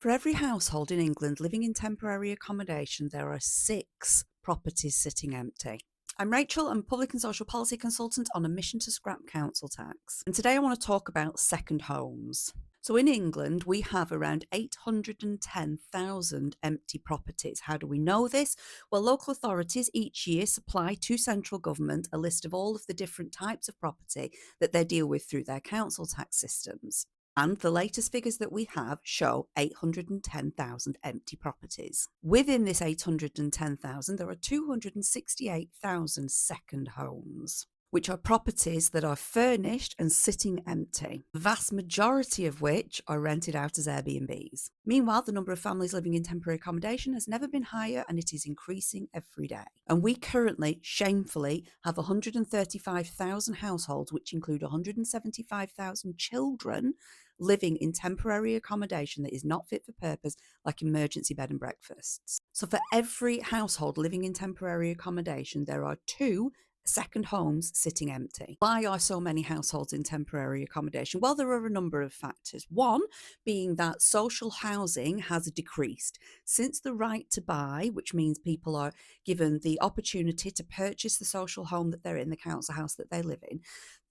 For every household in England living in temporary accommodation, there are 6 properties sitting empty. I'm Rachel, I'm a public and social policy consultant on a mission to scrap council tax. And today I want to talk about second homes. So in England, we have around 810,000 empty properties. How do we know this? Well, local authorities each year supply to central government a list of all of the different types of property that they deal with through their council tax systems. And the latest figures that we have show 810,000 empty properties. Within this 810,000, there are 268,000 second homes, which are properties that are furnished and sitting empty, the vast majority of which are rented out as Airbnbs. Meanwhile, the number of families living in temporary accommodation has never been higher, and it is increasing every day. And we currently, shamefully, have 135,000 households, which include 175,000 children, living in temporary accommodation that is not fit for purpose, like emergency bed and breakfasts. So for every household living in temporary accommodation, there are 2 second homes sitting empty. Why are so many households in temporary accommodation? Well, there are a number of factors. One being that social housing has decreased. Since the right to buy, which means people are given the opportunity to purchase the social home that they're in, the council house that they live in,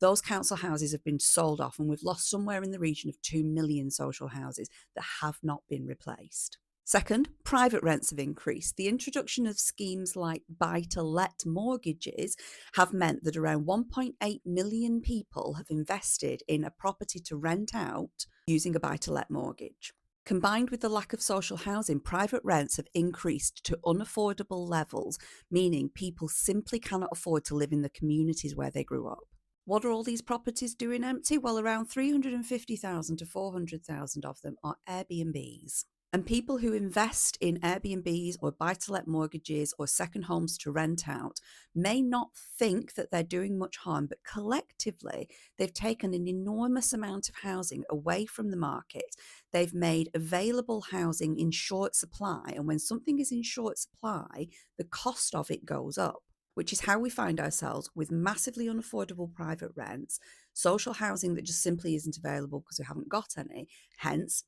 those council houses have been sold off, and we've lost somewhere in the region of 2 million social houses that have not been replaced. Second, private rents have increased. The introduction of schemes like buy-to-let mortgages have meant that around 1.8 million people have invested in a property to rent out using a buy-to-let mortgage. Combined with the lack of social housing, private rents have increased to unaffordable levels, meaning people simply cannot afford to live in the communities where they grew up. What are all these properties doing empty? Well, around 350,000 to 400,000 of them are Airbnbs. And people who invest in Airbnbs or buy-to-let mortgages or second homes to rent out may not think that they're doing much harm, but collectively, they've taken an enormous amount of housing away from the market. They've made available housing in short supply. And when something is in short supply, the cost of it goes up, which is how we find ourselves with massively unaffordable private rents, social housing that just simply isn't available because we haven't got any, hence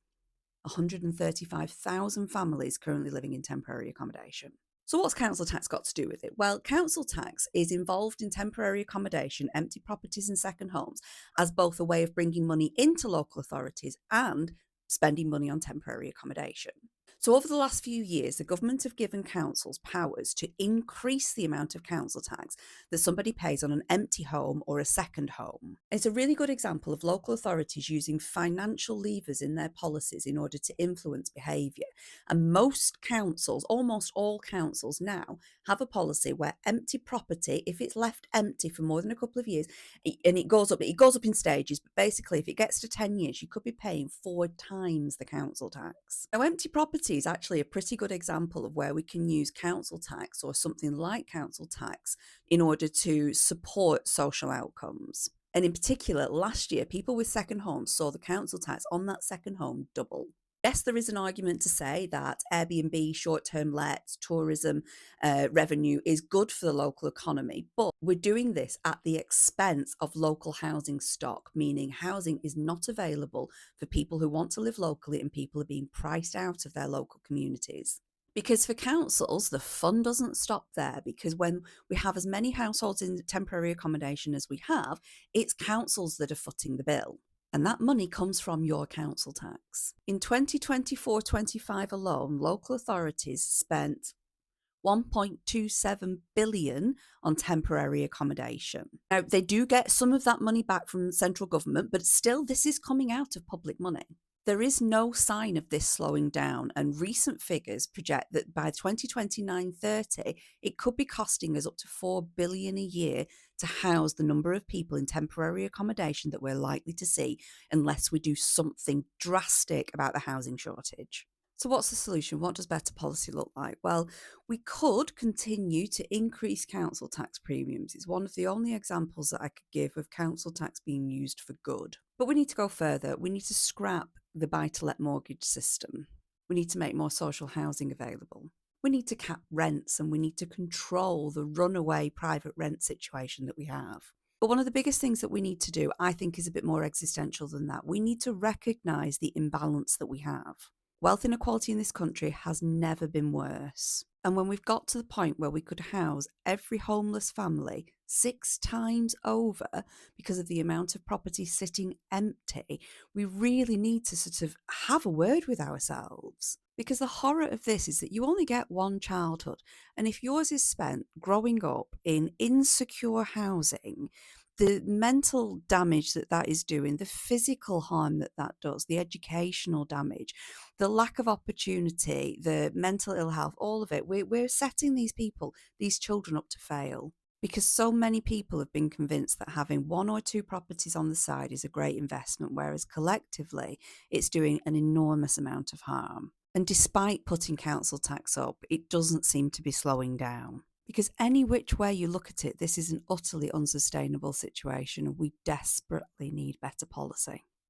135,000 families currently living in temporary accommodation. So what's council tax got to do with it? Well, council tax is involved in temporary accommodation, empty properties and second homes as both a way of bringing money into local authorities and spending money on temporary accommodation. So over the last few years, the government have given councils powers to increase the amount of council tax that somebody pays on an empty home or a second home. It's a really good example of local authorities using financial levers in their policies in order to influence behaviour. And most councils, almost all councils now, have a policy where empty property, if it's left empty for more than a couple of years, and it goes up in stages, but basically if it gets to 10 years, you could be paying 4 times the council tax. Now, empty property is actually a pretty good example of where we can use council tax or something like council tax in order to support social outcomes. And in particular, last year, people with second homes saw the council tax on that second home double. Yes, there is an argument to say that Airbnb, short-term lets, tourism revenue is good for the local economy, but we're doing this at the expense of local housing stock, meaning housing is not available for people who want to live locally, and people are being priced out of their local communities. Because for councils, the fun doesn't stop there, because when we have as many households in temporary accommodation as we have, it's councils that are footing the bill. And that money comes from your council tax. In 2024-25 alone, local authorities spent 1.27 billion on temporary accommodation. Now, they do get some of that money back from the central government, but still, this is coming out of public money. There is no sign of this slowing down, and recent figures project that by 2029-30, it could be costing us up to 4 billion a year to house the number of people in temporary accommodation that we're likely to see unless we do something drastic about the housing shortage. So what's the solution? What does better policy look like? Well, we could continue to increase council tax premiums. It's one of the only examples that I could give of council tax being used for good. But we need to go further. We need to scrap the buy-to-let mortgage system. We need to make more social housing available. We need to cap rents, and we need to control the runaway private rent situation that we have. But one of the biggest things that we need to do, I think, is a bit more existential than that. We need to recognise the imbalance that we have. Wealth inequality in this country has never been worse. And when we've got to the point where we could house every homeless family 6 times over because of the amount of property sitting empty, we really need to sort of have a word with ourselves. Because the horror of this is that you only get one childhood. And if yours is spent growing up in insecure housing, the mental damage that that is doing, the physical harm that that does, the educational damage, the lack of opportunity, the mental ill health, all of it, we're setting these people, these children up to fail. Because so many people have been convinced that having 1 or 2 properties on the side is a great investment, whereas collectively it's doing an enormous amount of harm. And despite putting council tax up, it doesn't seem to be slowing down. Because any which way you look at it, this is an utterly unsustainable situation and we desperately need better policy.